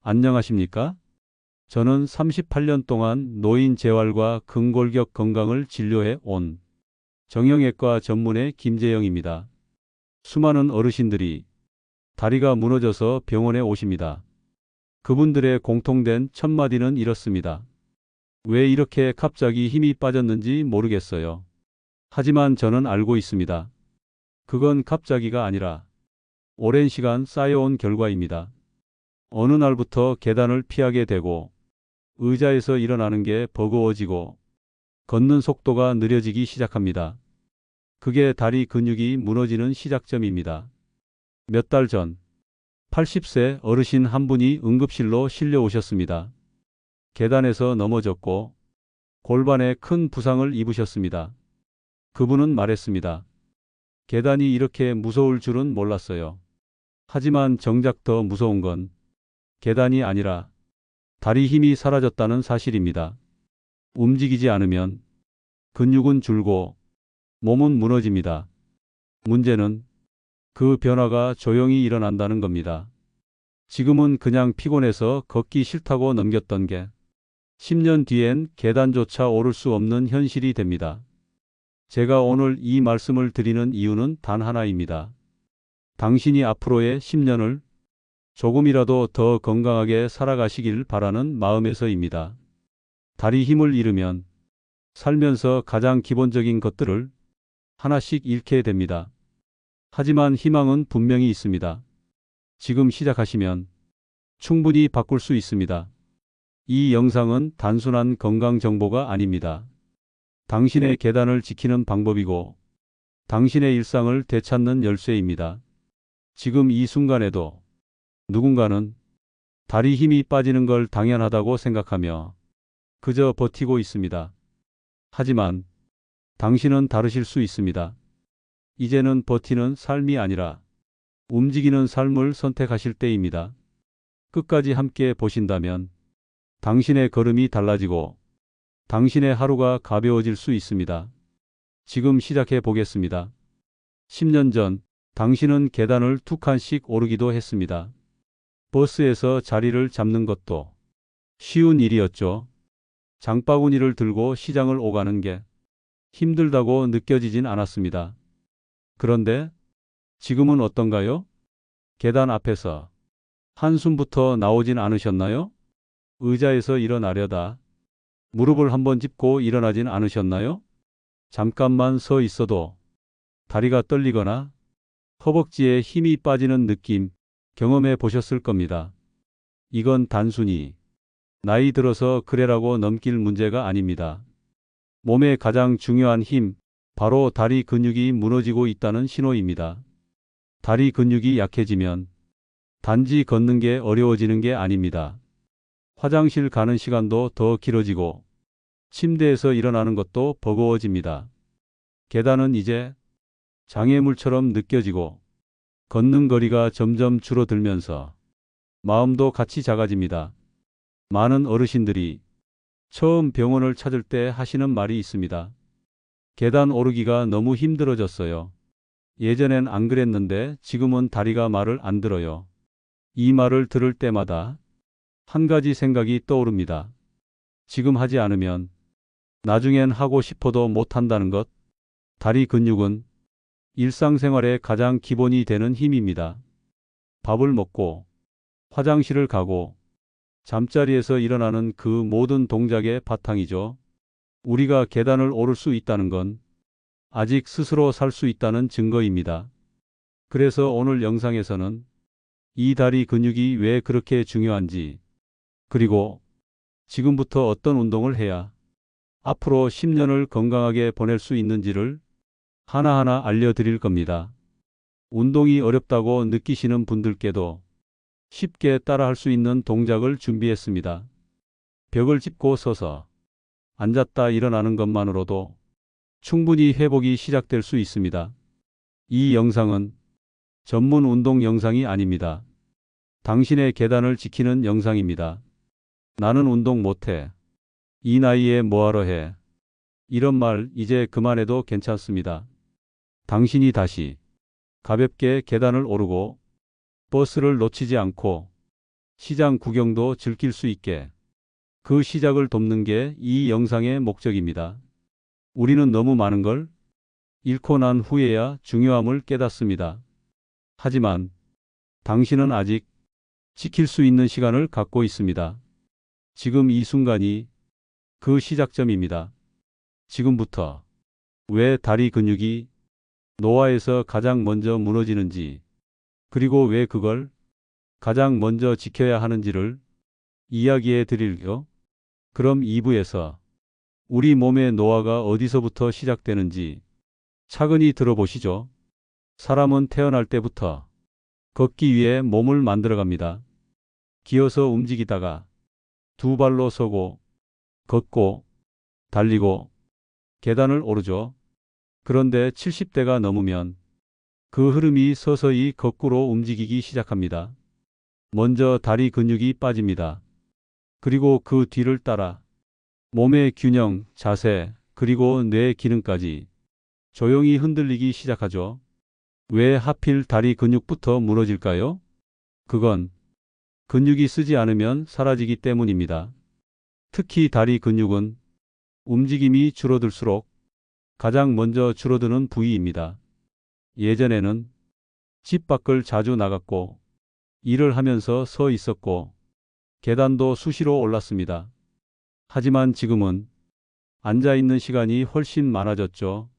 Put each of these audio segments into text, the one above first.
안녕하십니까? 저는 38년 동안 노인 재활과 근골격 건강을 진료해 온 정형외과 전문의 김재영입니다. 수많은 어르신들이 다리가 무너져서 병원에 오십니다. 그분들의 공통된 첫 마디는 이렇습니다. 왜 이렇게 갑자기 힘이 빠졌는지 모르겠어요. 하지만 저는 알고 있습니다. 그건 갑자기가 아니라 오랜 시간 쌓여온 결과입니다. 어느 날부터 계단을 피하게 되고 의자에서 일어나는 게 버거워지고 걷는 속도가 느려지기 시작합니다. 그게 다리 근육이 무너지는 시작점입니다. 몇 달 전 80세 어르신 한 분이 응급실로 실려 오셨습니다. 계단에서 넘어졌고 골반에 큰 부상을 입으셨습니다. 그분은 말했습니다. 계단이 이렇게 무서울 줄은 몰랐어요. 하지만 정작 더 무서운 건 계단이 아니라 다리 힘이 사라졌다는 사실입니다. 움직이지 않으면 근육은 줄고 몸은 무너집니다. 문제는 그 변화가 조용히 일어난다는 겁니다. 지금은 그냥 피곤해서 걷기 싫다고 넘겼던 게 10년 뒤엔 계단조차 오를 수 없는 현실이 됩니다. 제가 오늘 이 말씀을 드리는 이유는 단 하나입니다. 당신이 앞으로의 10년을 조금이라도 더 건강하게 살아가시길 바라는 마음에서입니다. 다리 힘을 잃으면 살면서 가장 기본적인 것들을 하나씩 잃게 됩니다. 하지만 희망은 분명히 있습니다. 지금 시작하시면 충분히 바꿀 수 있습니다. 이 영상은 단순한 건강 정보가 아닙니다. 당신의 계단을 지키는 방법이고 당신의 일상을 되찾는 열쇠입니다. 지금 이 순간에도 누군가는 다리 힘이 빠지는 걸 당연하다고 생각하며 그저 버티고 있습니다. 하지만 당신은 다르실 수 있습니다. 이제는 버티는 삶이 아니라 움직이는 삶을 선택하실 때입니다. 끝까지 함께 보신다면 당신의 걸음이 달라지고 당신의 하루가 가벼워질 수 있습니다. 지금 시작해 보겠습니다. 10년 전 당신은 계단을 2칸씩 오르기도 했습니다. 버스에서 자리를 잡는 것도 쉬운 일이었죠. 장바구니를 들고 시장을 오가는 게 힘들다고 느껴지진 않았습니다. 그런데 지금은 어떤가요? 계단 앞에서 한숨부터 나오진 않으셨나요? 의자에서 일어나려다 무릎을 한번 짚고 일어나진 않으셨나요? 잠깐만 서 있어도 다리가 떨리거나 허벅지에 힘이 빠지는 느낌 경험해 보셨을 겁니다. 이건 단순히 나이 들어서 그래라고 넘길 문제가 아닙니다. 몸의 가장 중요한 힘, 바로 다리 근육이 무너지고 있다는 신호입니다. 다리 근육이 약해지면 단지 걷는 게 어려워지는 게 아닙니다. 화장실 가는 시간도 더 길어지고 침대에서 일어나는 것도 버거워집니다. 계단은 이제 장애물처럼 느껴지고 걷는 거리가 점점 줄어들면서 마음도 같이 작아집니다. 많은 어르신들이 처음 병원을 찾을 때 하시는 말이 있습니다. 계단 오르기가 너무 힘들어졌어요. 예전엔 안 그랬는데 지금은 다리가 말을 안 들어요. 이 말을 들을 때마다 한 가지 생각이 떠오릅니다. 지금 하지 않으면 나중엔 하고 싶어도 못 한다는 것. 다리 근육은 일상생활의 가장 기본이 되는 힘입니다. 밥을 먹고 화장실을 가고 잠자리에서 일어나는 그 모든 동작의 바탕이죠. 우리가 계단을 오를 수 있다는 건 아직 스스로 살 수 있다는 증거입니다. 그래서 오늘 영상에서는 이 다리 근육이 왜 그렇게 중요한지, 그리고 지금부터 어떤 운동을 해야 앞으로 10년을 건강하게 보낼 수 있는지를 하나하나 알려드릴 겁니다. 운동이 어렵다고 느끼시는 분들께도 쉽게 따라할 수 있는 동작을 준비했습니다. 벽을 짚고 서서 앉았다 일어나는 것만으로도 충분히 회복이 시작될 수 있습니다. 이 영상은 전문 운동 영상이 아닙니다. 당신의 계단을 지키는 영상입니다. 나는 운동 못해. 이 나이에 뭐하러 해. 이런 말 이제 그만해도 괜찮습니다. 당신이 다시 가볍게 계단을 오르고 버스를 놓치지 않고 시장 구경도 즐길 수 있게 그 시작을 돕는 게 이 영상의 목적입니다. 우리는 너무 많은 걸 잃고 난 후에야 중요함을 깨닫습니다. 하지만 당신은 아직 지킬 수 있는 시간을 갖고 있습니다. 지금 이 순간이 그 시작점입니다. 지금부터 왜 다리 근육이 노화에서 가장 먼저 무너지는지, 그리고 왜 그걸 가장 먼저 지켜야 하는지를 이야기해 드릴게요. 그럼 2부에서 우리 몸의 노화가 어디서부터 시작되는지 차근히 들어보시죠. 사람은 태어날 때부터 걷기 위해 몸을 만들어갑니다. 기어서 움직이다가 두 발로 서고 걷고 달리고 계단을 오르죠. 그런데 70대가 넘으면 그 흐름이 서서히 거꾸로 움직이기 시작합니다. 먼저 다리 근육이 빠집니다. 그리고 그 뒤를 따라 몸의 균형, 자세, 그리고 뇌 기능까지 조용히 흔들리기 시작하죠. 왜 하필 다리 근육부터 무너질까요? 그건 근육이 쓰지 않으면 사라지기 때문입니다. 특히 다리 근육은 움직임이 줄어들수록 가장 먼저 줄어드는 부위입니다. 예전에는 집 밖을 자주 나갔고 일을 하면서 서 있었고 계단도 수시로 올랐습니다. 하지만 지금은 앉아 있는 시간이 훨씬 많아졌죠.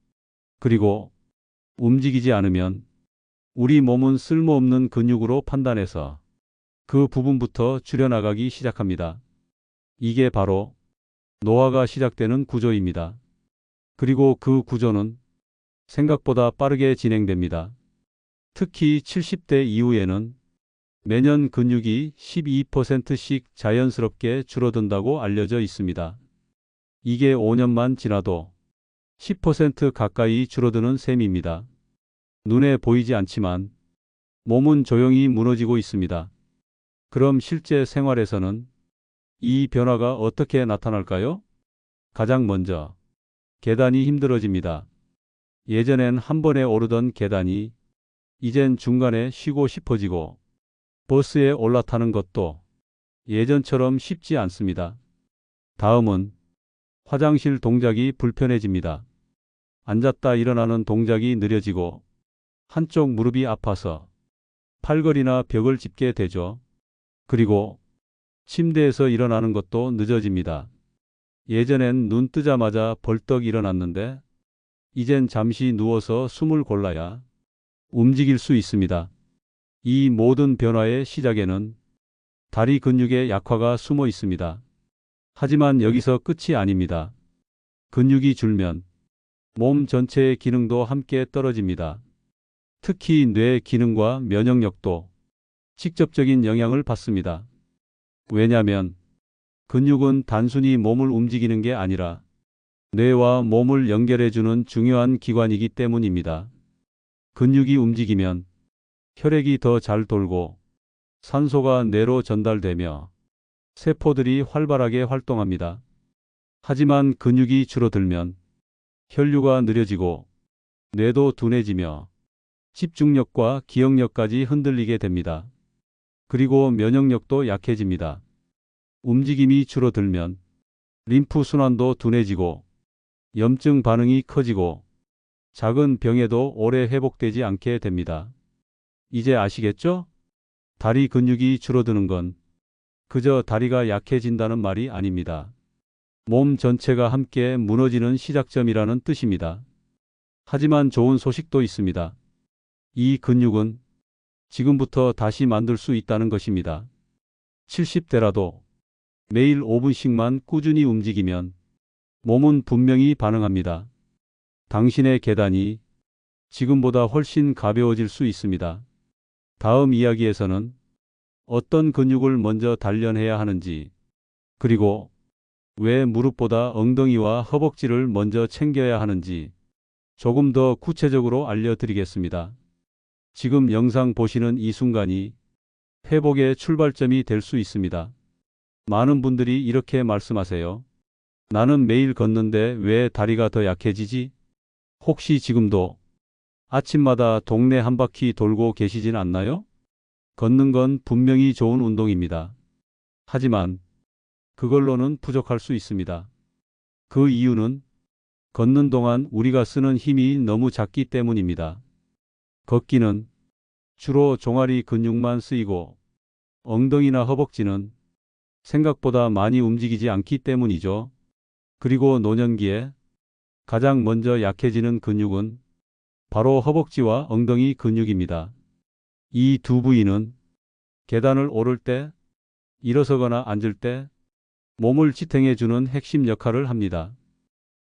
그리고 움직이지 않으면 우리 몸은 쓸모없는 근육으로 판단해서 그 부분부터 줄여나가기 시작합니다. 이게 바로 노화가 시작되는 구조입니다. 그리고 그 구조는 생각보다 빠르게 진행됩니다. 특히 70대 이후에는 매년 근육이 12%씩 자연스럽게 줄어든다고 알려져 있습니다. 이게 5년만 지나도 10% 가까이 줄어드는 셈입니다. 눈에 보이지 않지만 몸은 조용히 무너지고 있습니다. 그럼 실제 생활에서는 이 변화가 어떻게 나타날까요? 가장 먼저 계단이 힘들어집니다. 예전엔 한 번에 오르던 계단이 이젠 중간에 쉬고 싶어지고 버스에 올라타는 것도 예전처럼 쉽지 않습니다. 다음은 화장실 동작이 불편해집니다. 앉았다 일어나는 동작이 느려지고 한쪽 무릎이 아파서 팔걸이나 벽을 짚게 되죠. 그리고 침대에서 일어나는 것도 늦어집니다. 예전엔 눈 뜨자마자 벌떡 일어났는데 이젠 잠시 누워서 숨을 골라야 움직일 수 있습니다. 이 모든 변화의 시작에는 다리 근육의 약화가 숨어 있습니다. 하지만 여기서 끝이 아닙니다. 근육이 줄면 몸 전체의 기능도 함께 떨어집니다. 특히 뇌 기능과 면역력도 직접적인 영향을 받습니다. 왜냐하면 근육은 단순히 몸을 움직이는 게 아니라 뇌와 몸을 연결해주는 중요한 기관이기 때문입니다. 근육이 움직이면 혈액이 더 잘 돌고 산소가 뇌로 전달되며 세포들이 활발하게 활동합니다. 하지만 근육이 줄어들면 혈류가 느려지고 뇌도 둔해지며 집중력과 기억력까지 흔들리게 됩니다. 그리고 면역력도 약해집니다. 움직임이 줄어들면 림프 순환도 둔해지고 염증 반응이 커지고 작은 병에도 오래 회복되지 않게 됩니다. 이제 아시겠죠? 다리 근육이 줄어드는 건 그저 다리가 약해진다는 말이 아닙니다. 몸 전체가 함께 무너지는 시작점이라는 뜻입니다. 하지만 좋은 소식도 있습니다. 이 근육은 지금부터 다시 만들 수 있다는 것입니다. 70대라도 매일 5분씩만 꾸준히 움직이면 몸은 분명히 반응합니다. 당신의 계단이 지금보다 훨씬 가벼워질 수 있습니다. 다음 이야기에서는 어떤 근육을 먼저 단련해야 하는지, 그리고 왜 무릎보다 엉덩이와 허벅지를 먼저 챙겨야 하는지 조금 더 구체적으로 알려드리겠습니다. 지금 영상 보시는 이 순간이 회복의 출발점이 될 수 있습니다. 많은 분들이 이렇게 말씀하세요. 나는 매일 걷는데 왜 다리가 더 약해지지? 혹시 지금도 아침마다 동네 한 바퀴 돌고 계시진 않나요? 걷는 건 분명히 좋은 운동입니다. 하지만 그걸로는 부족할 수 있습니다. 그 이유는 걷는 동안 우리가 쓰는 힘이 너무 작기 때문입니다. 걷기는 주로 종아리 근육만 쓰이고 엉덩이나 허벅지는 생각보다 많이 움직이지 않기 때문이죠. 그리고 노년기에 가장 먼저 약해지는 근육은 바로 허벅지와 엉덩이 근육입니다. 이 두 부위는 계단을 오를 때, 일어서거나 앉을 때 몸을 지탱해 주는 핵심 역할을 합니다.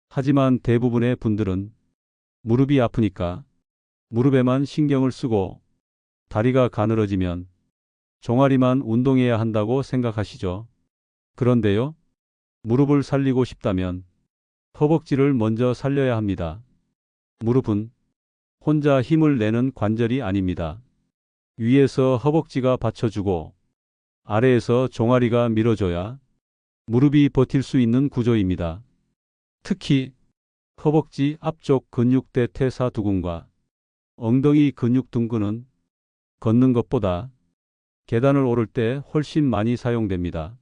하지만 대부분의 분들은 무릎이 아프니까 무릎에만 신경을 쓰고 다리가 가늘어지면 종아리만 운동해야 한다고 생각하시죠. 그런데요, 무릎을 살리고 싶다면 허벅지를 먼저 살려야 합니다. 무릎은 혼자 힘을 내는 관절이 아닙니다. 위에서 허벅지가 받쳐주고 아래에서 종아리가 밀어줘야 무릎이 버틸 수 있는 구조입니다. 특히 허벅지 앞쪽 근육대 퇴사두근과 엉덩이 근육 둥근은 걷는 것보다 계단을 오를 때 훨씬 많이 사용됩니다.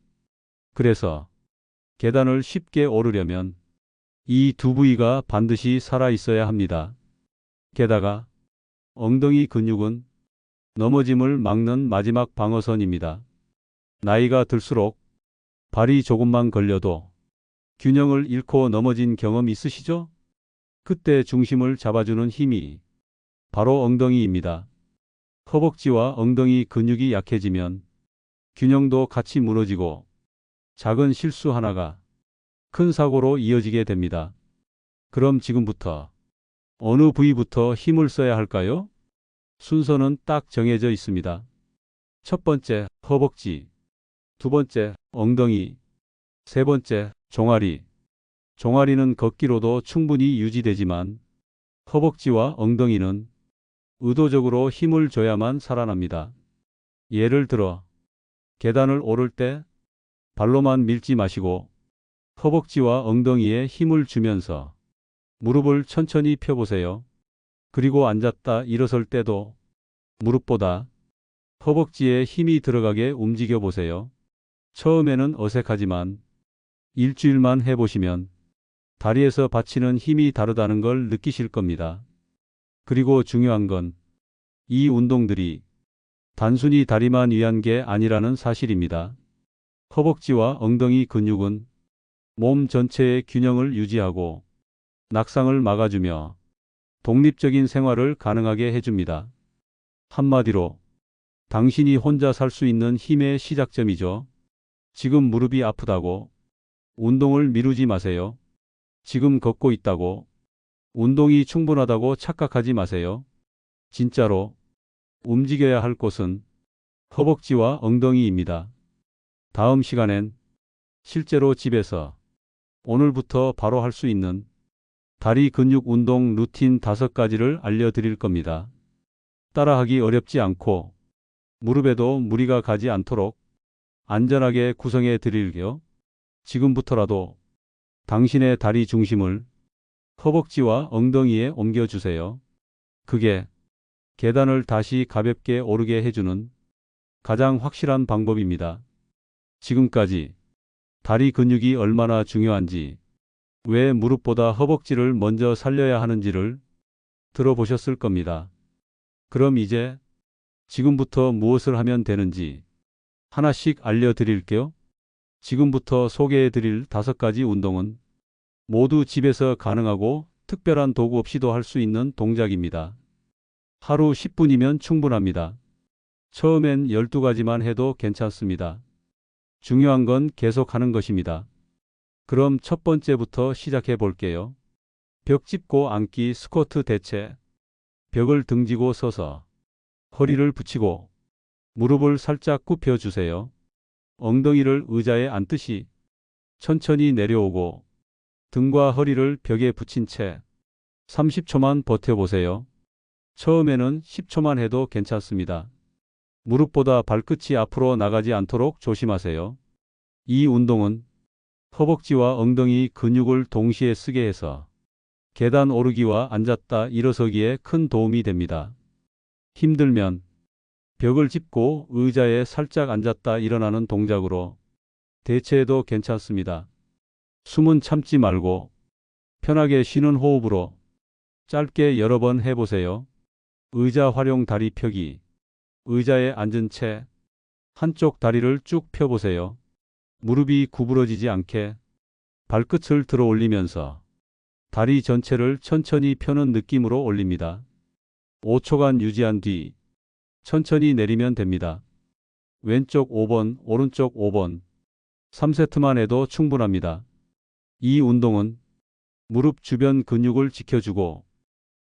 그래서 계단을 쉽게 오르려면 이 두 부위가 반드시 살아 있어야 합니다. 게다가 엉덩이 근육은 넘어짐을 막는 마지막 방어선입니다. 나이가 들수록 발이 조금만 걸려도 균형을 잃고 넘어진 경험 있으시죠? 그때 중심을 잡아주는 힘이 바로 엉덩이입니다. 허벅지와 엉덩이 근육이 약해지면 균형도 같이 무너지고 작은 실수 하나가 큰 사고로 이어지게 됩니다. 그럼 지금부터 어느 부위부터 힘을 써야 할까요? 순서는 딱 정해져 있습니다. 첫 번째, 허벅지. 두 번째, 엉덩이. 세 번째, 종아리. 종아리는 걷기로도 충분히 유지되지만 허벅지와 엉덩이는 의도적으로 힘을 줘야만 살아납니다. 예를 들어 계단을 오를 때 발로만 밀지 마시고 허벅지와 엉덩이에 힘을 주면서 무릎을 천천히 펴보세요. 그리고 앉았다 일어설 때도 무릎보다 허벅지에 힘이 들어가게 움직여 보세요. 처음에는 어색하지만 일주일만 해보시면 다리에서 받치는 힘이 다르다는 걸 느끼실 겁니다. 그리고 중요한 건 이 운동들이 단순히 다리만 위한 게 아니라는 사실입니다. 허벅지와 엉덩이 근육은 몸 전체의 균형을 유지하고 낙상을 막아주며 독립적인 생활을 가능하게 해줍니다. 한마디로 당신이 혼자 살 수 있는 힘의 시작점이죠. 지금 무릎이 아프다고 운동을 미루지 마세요. 지금 걷고 있다고 운동이 충분하다고 착각하지 마세요. 진짜로 움직여야 할 곳은 허벅지와 엉덩이입니다. 다음 시간엔 실제로 집에서 오늘부터 바로 할 수 있는 다리 근육 운동 루틴 5가지를 알려드릴 겁니다. 따라하기 어렵지 않고 무릎에도 무리가 가지 않도록 안전하게 구성해 드릴게요. 지금부터라도 당신의 다리 중심을 허벅지와 엉덩이에 옮겨주세요. 그게 계단을 다시 가볍게 오르게 해주는 가장 확실한 방법입니다. 지금까지 다리 근육이 얼마나 중요한지, 왜 무릎보다 허벅지를 먼저 살려야 하는지를 들어보셨을 겁니다. 그럼 이제 지금부터 무엇을 하면 되는지 하나씩 알려드릴게요. 지금부터 소개해드릴 5가지 운동은 모두 집에서 가능하고 특별한 도구 없이도 할 수 있는 동작입니다. 하루 10분이면 충분합니다. 처음엔 12가지만 해도 괜찮습니다. 중요한 건 계속하는 것입니다. 그럼 첫 번째부터 시작해 볼게요. 벽 짚고 앉기 스쿼트 대체. 벽을 등지고 서서 허리를 붙이고 무릎을 살짝 굽혀 주세요. 엉덩이를 의자에 앉듯이 천천히 내려오고 등과 허리를 벽에 붙인 채 30초만 버텨보세요. 처음에는 10초만 해도 괜찮습니다. 무릎보다 발끝이 앞으로 나가지 않도록 조심하세요. 이 운동은 허벅지와 엉덩이 근육을 동시에 쓰게 해서 계단 오르기와 앉았다 일어서기에 큰 도움이 됩니다. 힘들면 벽을 짚고 의자에 살짝 앉았다 일어나는 동작으로 대체해도 괜찮습니다. 숨은 참지 말고 편하게 쉬는 호흡으로 짧게 여러 번 해보세요. 의자 활용 다리 펴기. 의자에 앉은 채 한쪽 다리를 쭉 펴보세요. 무릎이 구부러지지 않게 발끝을 들어 올리면서 다리 전체를 천천히 펴는 느낌으로 올립니다. 5초간 유지한 뒤 천천히 내리면 됩니다. 왼쪽 5번, 오른쪽 5번, 3세트만 해도 충분합니다. 이 운동은 무릎 주변 근육을 지켜주고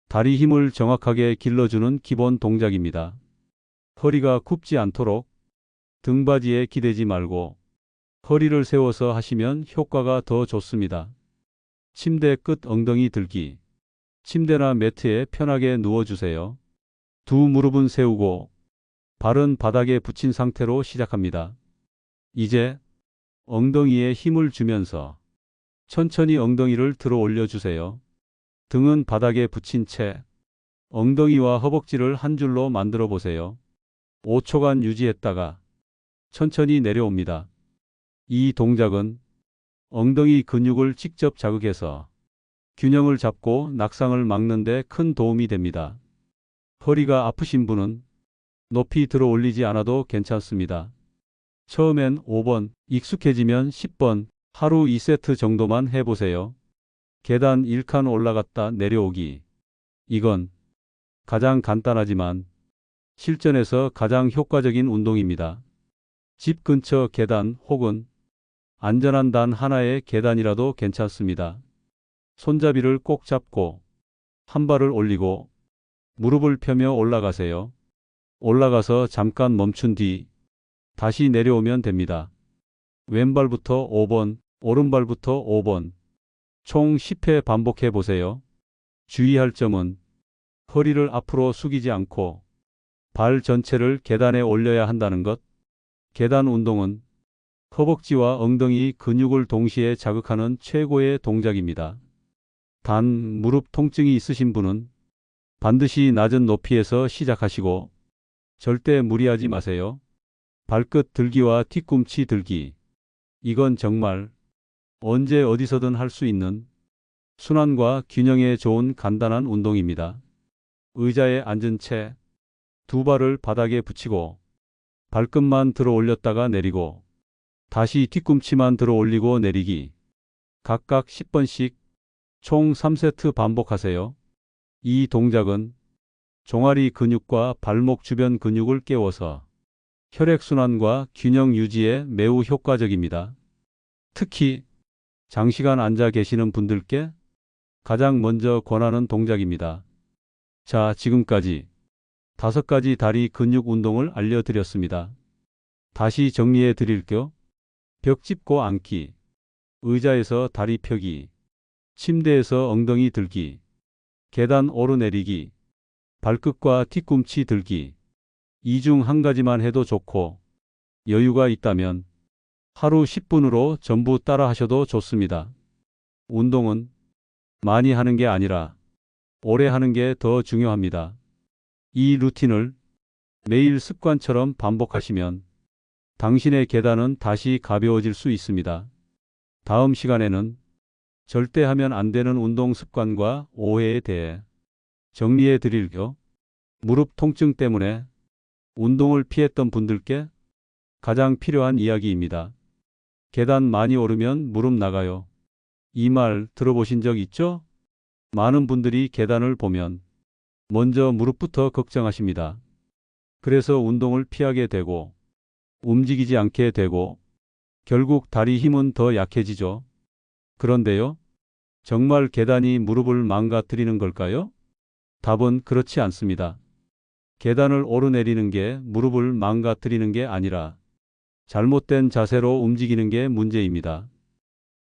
다리 힘을 정확하게 길러주는 기본 동작입니다. 허리가 굽지 않도록 등받이에 기대지 말고 허리를 세워서 하시면 효과가 더 좋습니다. 침대 끝 엉덩이 들기. 침대나 매트에 편하게 누워주세요. 두 무릎은 세우고 발은 바닥에 붙인 상태로 시작합니다. 이제 엉덩이에 힘을 주면서 천천히 엉덩이를 들어 올려주세요. 등은 바닥에 붙인 채 엉덩이와 허벅지를 한 줄로 만들어 보세요. 5초간 유지했다가 천천히 내려옵니다. 이 동작은 엉덩이 근육을 직접 자극해서 균형을 잡고 낙상을 막는 데 큰 도움이 됩니다. 허리가 아프신 분은 높이 들어 올리지 않아도 괜찮습니다. 처음엔 5번, 익숙해지면 10번, 하루 2세트 정도만 해보세요. 계단 1칸 올라갔다 내려오기. 이건 가장 간단하지만 실전에서 가장 효과적인 운동입니다. 집 근처 계단 혹은 안전한 단 하나의 계단이라도 괜찮습니다. 손잡이를 꼭 잡고 한 발을 올리고 무릎을 펴며 올라가세요. 올라가서 잠깐 멈춘 뒤 다시 내려오면 됩니다. 왼발부터 5번, 오른발부터 5번, 총 10회 반복해 보세요. 주의할 점은 허리를 앞으로 숙이지 않고 발 전체를 계단에 올려야 한다는 것. 계단 운동은 허벅지와 엉덩이 근육을 동시에 자극하는 최고의 동작입니다. 단, 무릎 통증이 있으신 분은 반드시 낮은 높이에서 시작하시고 절대 무리하지 마세요. 발끝 들기와 뒤꿈치 들기. 이건 정말 언제 어디서든 할 수 있는 순환과 균형에 좋은 간단한 운동입니다. 의자에 앉은 채 두 발을 바닥에 붙이고 발끝만 들어 올렸다가 내리고 다시 뒤꿈치만 들어 올리고 내리기. 각각 10번씩 총 3세트 반복하세요. 이 동작은 종아리 근육과 발목 주변 근육을 깨워서 혈액순환과 균형 유지에 매우 효과적입니다. 특히 장시간 앉아 계시는 분들께 가장 먼저 권하는 동작입니다. 자, 지금까지 5가지 다리 근육 운동을 알려드렸습니다. 다시 정리해 드릴게요. 벽 짚고 앉기, 의자에서 다리 펴기, 침대에서 엉덩이 들기, 계단 오르내리기, 발끝과 뒤꿈치 들기. 이 중 한 가지만 해도 좋고 여유가 있다면 하루 10분으로 전부 따라 하셔도 좋습니다. 운동은 많이 하는 게 아니라 오래 하는 게 더 중요합니다. 이 루틴을 매일 습관처럼 반복하시면 당신의 계단은 다시 가벼워질 수 있습니다. 다음 시간에는 절대 하면 안 되는 운동 습관과 오해에 대해 정리해 드릴게요. 무릎 통증 때문에 운동을 피했던 분들께 가장 필요한 이야기입니다. 계단 많이 오르면 무릎 나가요. 이 말 들어보신 적 있죠? 많은 분들이 계단을 보면 먼저 무릎부터 걱정하십니다. 그래서 운동을 피하게 되고 움직이지 않게 되고 결국 다리 힘은 더 약해지죠. 그런데요, 정말 계단이 무릎을 망가뜨리는 걸까요? 답은 그렇지 않습니다. 계단을 오르내리는 게 무릎을 망가뜨리는 게 아니라 잘못된 자세로 움직이는 게 문제입니다.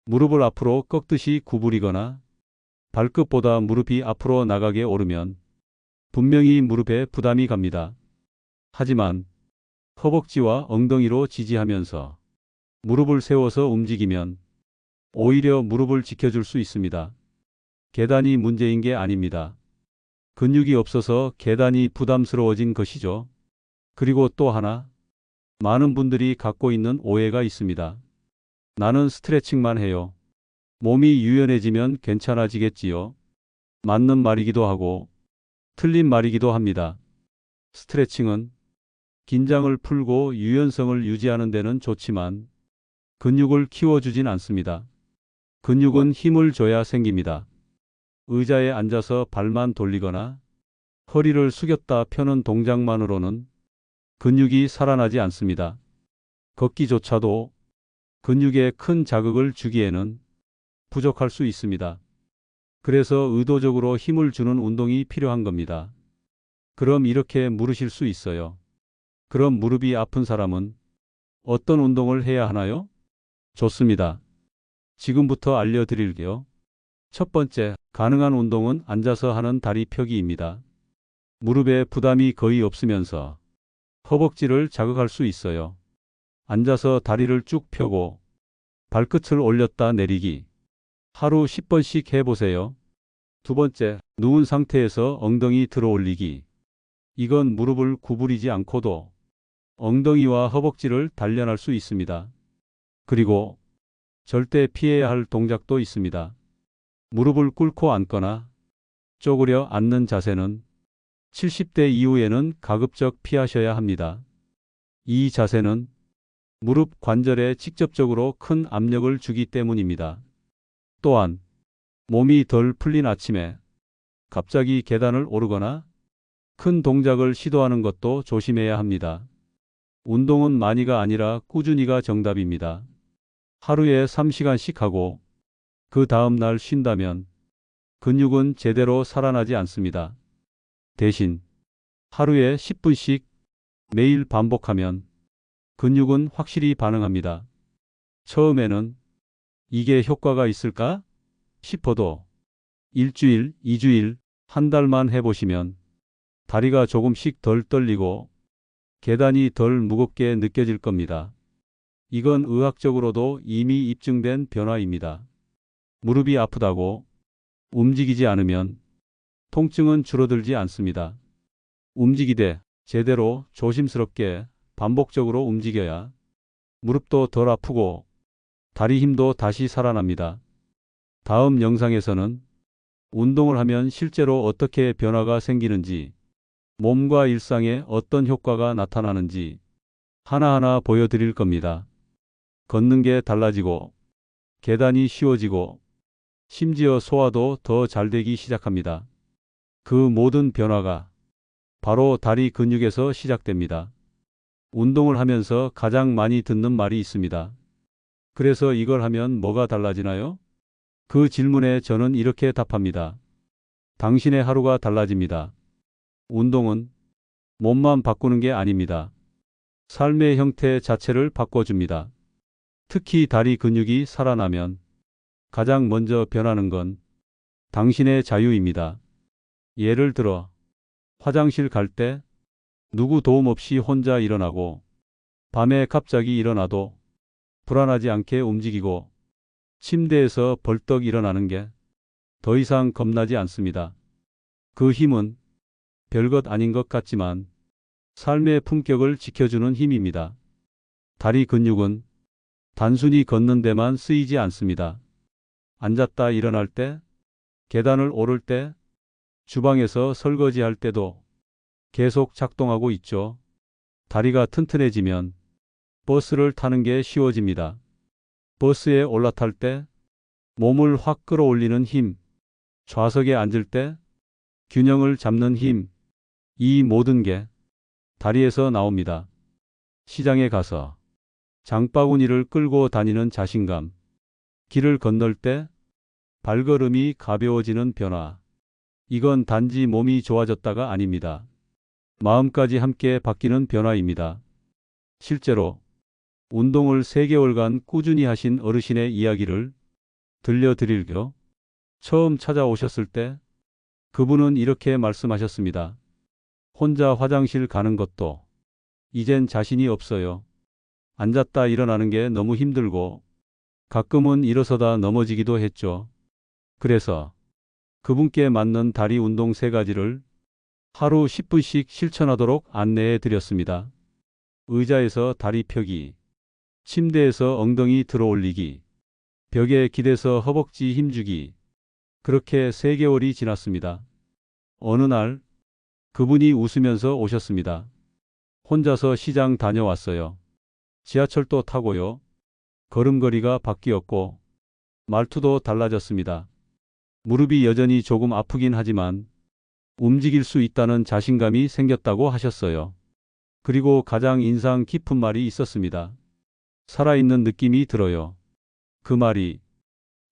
무릎을 앞으로 꺾듯이 구부리거나 발끝보다 무릎이 앞으로 나가게 오르면 분명히 무릎에 부담이 갑니다. 하지만 허벅지와 엉덩이로 지지하면서 무릎을 세워서 움직이면 오히려 무릎을 지켜줄 수 있습니다. 계단이 문제인 게 아닙니다. 근육이 없어서 계단이 부담스러워진 것이죠. 그리고 또 하나, 많은 분들이 갖고 있는 오해가 있습니다. 나는 스트레칭만 해요. 몸이 유연해지면 괜찮아지겠지요. 맞는 말이기도 하고 틀린 말이기도 합니다. 스트레칭은 긴장을 풀고 유연성을 유지하는 데는 좋지만 근육을 키워주진 않습니다. 근육은 힘을 줘야 생깁니다. 의자에 앉아서 발만 돌리거나 허리를 숙였다 펴는 동작만으로는 근육이 살아나지 않습니다. 걷기조차도 근육에 큰 자극을 주기에는 부족할 수 있습니다. 그래서 의도적으로 힘을 주는 운동이 필요한 겁니다. 그럼 이렇게 물으실 수 있어요. 그럼 무릎이 아픈 사람은 어떤 운동을 해야 하나요? 좋습니다. 지금부터 알려드릴게요. 첫 번째, 가능한 운동은 앉아서 하는 다리 펴기입니다. 무릎에 부담이 거의 없으면서 허벅지를 자극할 수 있어요. 앉아서 다리를 쭉 펴고 발끝을 올렸다 내리기. 하루 10번씩 해보세요. 두 번째, 누운 상태에서 엉덩이 들어 올리기. 이건 무릎을 구부리지 않고도 엉덩이와 허벅지를 단련할 수 있습니다. 그리고 절대 피해야 할 동작도 있습니다. 무릎을 꿇고 앉거나 쪼그려 앉는 자세는 70대 이후에는 가급적 피하셔야 합니다. 이 자세는 무릎 관절에 직접적으로 큰 압력을 주기 때문입니다. 또한 몸이 덜 풀린 아침에 갑자기 계단을 오르거나 큰 동작을 시도하는 것도 조심해야 합니다. 운동은 많이가 아니라 꾸준히가 정답입니다. 하루에 3시간씩 하고 그 다음 날 쉰다면 근육은 제대로 살아나지 않습니다. 대신 하루에 10분씩 매일 반복하면 근육은 확실히 반응합니다. 처음에는 이게 효과가 있을까 싶어도 일주일, 2주일, 한 달만 해보시면 다리가 조금씩 덜 떨리고 계단이 덜 무겁게 느껴질 겁니다. 이건 의학적으로도 이미 입증된 변화입니다. 무릎이 아프다고 움직이지 않으면 통증은 줄어들지 않습니다. 움직이되 제대로 조심스럽게 반복적으로 움직여야 무릎도 덜 아프고 다리 힘도 다시 살아납니다. 다음 영상에서는 운동을 하면 실제로 어떻게 변화가 생기는지, 몸과 일상에 어떤 효과가 나타나는지 하나하나 보여드릴 겁니다. 걷는 게 달라지고, 계단이 쉬워지고, 심지어 소화도 더 잘 되기 시작합니다. 그 모든 변화가 바로 다리 근육에서 시작됩니다. 운동을 하면서 가장 많이 듣는 말이 있습니다. 그래서 이걸 하면 뭐가 달라지나요? 그 질문에 저는 이렇게 답합니다. 당신의 하루가 달라집니다. 운동은 몸만 바꾸는 게 아닙니다. 삶의 형태 자체를 바꿔줍니다. 특히 다리 근육이 살아나면 가장 먼저 변하는 건 당신의 자유입니다. 예를 들어 화장실 갈 때 누구 도움 없이 혼자 일어나고 밤에 갑자기 일어나도 불안하지 않게 움직이고 침대에서 벌떡 일어나는 게 더 이상 겁나지 않습니다. 그 힘은 별것 아닌 것 같지만 삶의 품격을 지켜주는 힘입니다. 다리 근육은 단순히 걷는 데만 쓰이지 않습니다. 앉았다 일어날 때, 계단을 오를 때, 주방에서 설거지할 때도 계속 작동하고 있죠. 다리가 튼튼해지면 버스를 타는 게 쉬워집니다. 버스에 올라탈 때 몸을 확 끌어올리는 힘, 좌석에 앉을 때 균형을 잡는 힘, 이 모든 게 다리에서 나옵니다. 시장에 가서 장바구니를 끌고 다니는 자신감, 길을 건널 때 발걸음이 가벼워지는 변화, 이건 단지 몸이 좋아졌다가 아닙니다. 마음까지 함께 바뀌는 변화입니다. 실제로 운동을 3개월간 꾸준히 하신 어르신의 이야기를 들려드릴게요. 처음 찾아오셨을 때 그분은 이렇게 말씀하셨습니다. 혼자 화장실 가는 것도 이젠 자신이 없어요. 앉았다 일어나는 게 너무 힘들고 가끔은 일어서다 넘어지기도 했죠. 그래서 그분께 맞는 다리 운동 3가지를 하루 10분씩 실천하도록 안내해 드렸습니다. 의자에서 다리 펴기, 침대에서 엉덩이 들어 올리기, 벽에 기대서 허벅지 힘주기. 그렇게 3개월이 지났습니다. 어느 날 그분이 웃으면서 오셨습니다. 혼자서 시장 다녀왔어요. 지하철도 타고요. 걸음걸이가 바뀌었고 말투도 달라졌습니다. 무릎이 여전히 조금 아프긴 하지만 움직일 수 있다는 자신감이 생겼다고 하셨어요. 그리고 가장 인상 깊은 말이 있었습니다. 살아있는 느낌이 들어요. 그 말이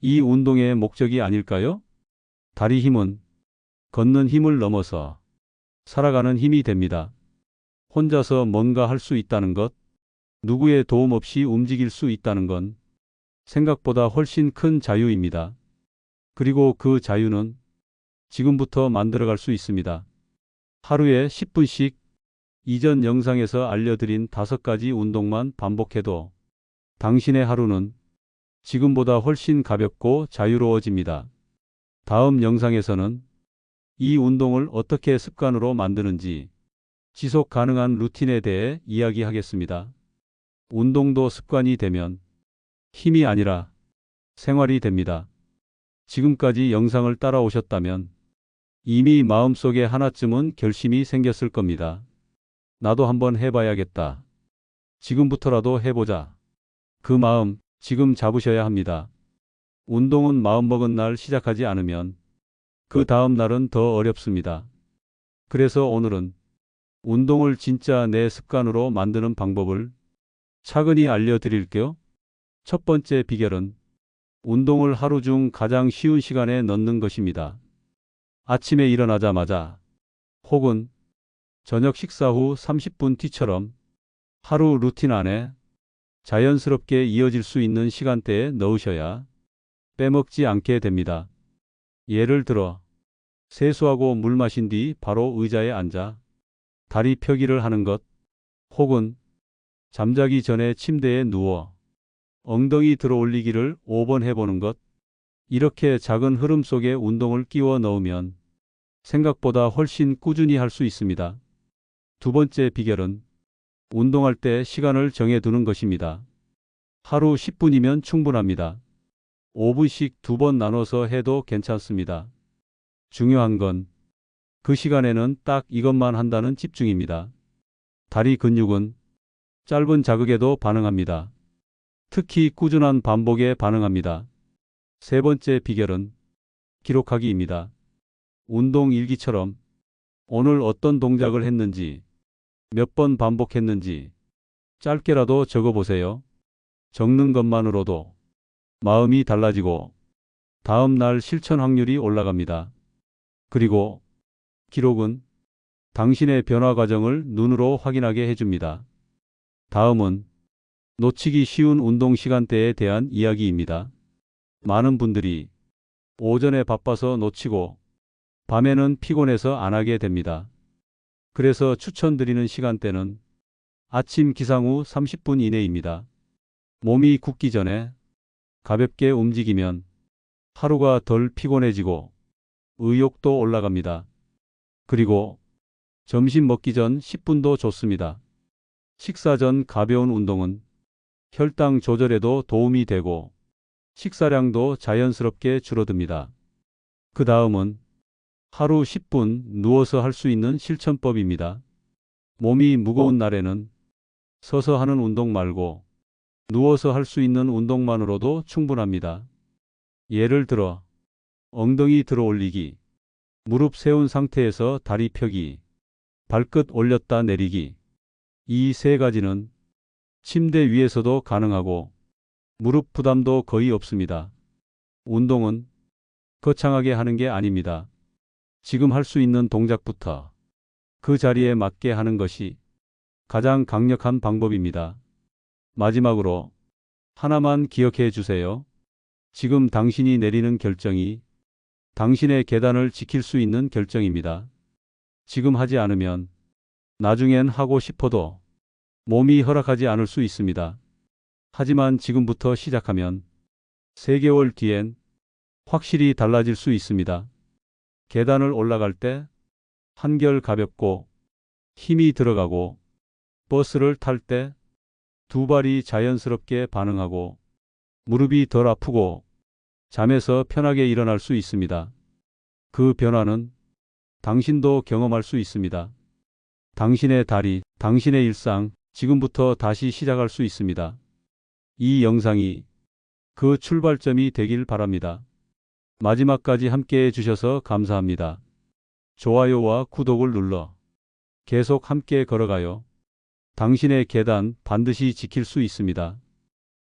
이 운동의 목적이 아닐까요? 다리 힘은 걷는 힘을 넘어서 살아가는 힘이 됩니다. 혼자서 뭔가 할 수 있다는 것, 누구의 도움 없이 움직일 수 있다는 건 생각보다 훨씬 큰 자유입니다. 그리고 그 자유는 지금부터 만들어갈 수 있습니다. 하루에 10분씩 이전 영상에서 알려드린 5가지 운동만 반복해도 당신의 하루는 지금보다 훨씬 가볍고 자유로워집니다. 다음 영상에서는 이 운동을 어떻게 습관으로 만드는지 지속 가능한 루틴에 대해 이야기하겠습니다. 운동도 습관이 되면 힘이 아니라 생활이 됩니다. 지금까지 영상을 따라오셨다면 이미 마음속에 하나쯤은 결심이 생겼을 겁니다. 나도 한번 해봐야겠다. 지금부터라도 해보자. 그 마음 지금 잡으셔야 합니다. 운동은 마음먹은 날 시작하지 않으면 그 다음 날은 더 어렵습니다. 그래서 오늘은 운동을 진짜 내 습관으로 만드는 방법을 차근히 알려드릴게요. 첫 번째 비결은 운동을 하루 중 가장 쉬운 시간에 넣는 것입니다. 아침에 일어나자마자 혹은 저녁 식사 후 30분 뒤처럼 하루 루틴 안에 자연스럽게 이어질 수 있는 시간대에 넣으셔야 빼먹지 않게 됩니다. 예를 들어 세수하고 물 마신 뒤 바로 의자에 앉아 다리 펴기를 하는 것, 혹은 잠자기 전에 침대에 누워 엉덩이 들어 올리기를 5번 해보는 것. 이렇게 작은 흐름 속에 운동을 끼워 넣으면 생각보다 훨씬 꾸준히 할 수 있습니다. 두 번째 비결은 운동할 때 시간을 정해두는 것입니다. 하루 10분이면 충분합니다. 5분씩 2번 나눠서 해도 괜찮습니다. 중요한 건 그 시간에는 딱 이것만 한다는 집중입니다. 다리 근육은 짧은 자극에도 반응합니다. 특히 꾸준한 반복에 반응합니다. 세 번째 비결은 기록하기입니다. 운동 일기처럼 오늘 어떤 동작을 했는지, 몇 번 반복했는지 짧게라도 적어보세요. 적는 것만으로도 마음이 달라지고 다음 날 실천 확률이 올라갑니다. 그리고 기록은 당신의 변화 과정을 눈으로 확인하게 해줍니다. 다음은 놓치기 쉬운 운동 시간대에 대한 이야기입니다. 많은 분들이 오전에 바빠서 놓치고 밤에는 피곤해서 안 하게 됩니다. 그래서 추천드리는 시간대는 아침 기상 후 30분 이내입니다. 몸이 굳기 전에 가볍게 움직이면 하루가 덜 피곤해지고 의욕도 올라갑니다. 그리고 점심 먹기 전 10분도 좋습니다. 식사 전 가벼운 운동은 혈당 조절에도 도움이 되고 식사량도 자연스럽게 줄어듭니다. 그 다음은 하루 10분 누워서 할 수 있는 실천법입니다. 몸이 무거운 날에는 서서 하는 운동 말고 누워서 할 수 있는 운동만으로도 충분합니다. 예를 들어 엉덩이 들어 올리기, 무릎 세운 상태에서 다리 펴기, 발끝 올렸다 내리기. 이 3가지는 침대 위에서도 가능하고 무릎 부담도 거의 없습니다. 운동은 거창하게 하는 게 아닙니다. 지금 할 수 있는 동작부터 그 자리에 맞게 하는 것이 가장 강력한 방법입니다. 마지막으로 하나만 기억해 주세요. 지금 당신이 내리는 결정이 당신의 계단을 지킬 수 있는 결정입니다. 지금 하지 않으면 나중엔 하고 싶어도 몸이 허락하지 않을 수 있습니다. 하지만 지금부터 시작하면 3개월 뒤엔 확실히 달라질 수 있습니다. 계단을 올라갈 때 한결 가볍고 힘이 들어가고 버스를 탈 때 두 발이 자연스럽게 반응하고 무릎이 덜 아프고 잠에서 편하게 일어날 수 있습니다. 그 변화는 당신도 경험할 수 있습니다. 당신의 다리, 당신의 일상, 지금부터 다시 시작할 수 있습니다. 이 영상이 그 출발점이 되길 바랍니다. 마지막까지 함께 해주셔서 감사합니다. 좋아요와 구독을 눌러 계속 함께 걸어가요. 당신의 계단 반드시 지킬 수 있습니다.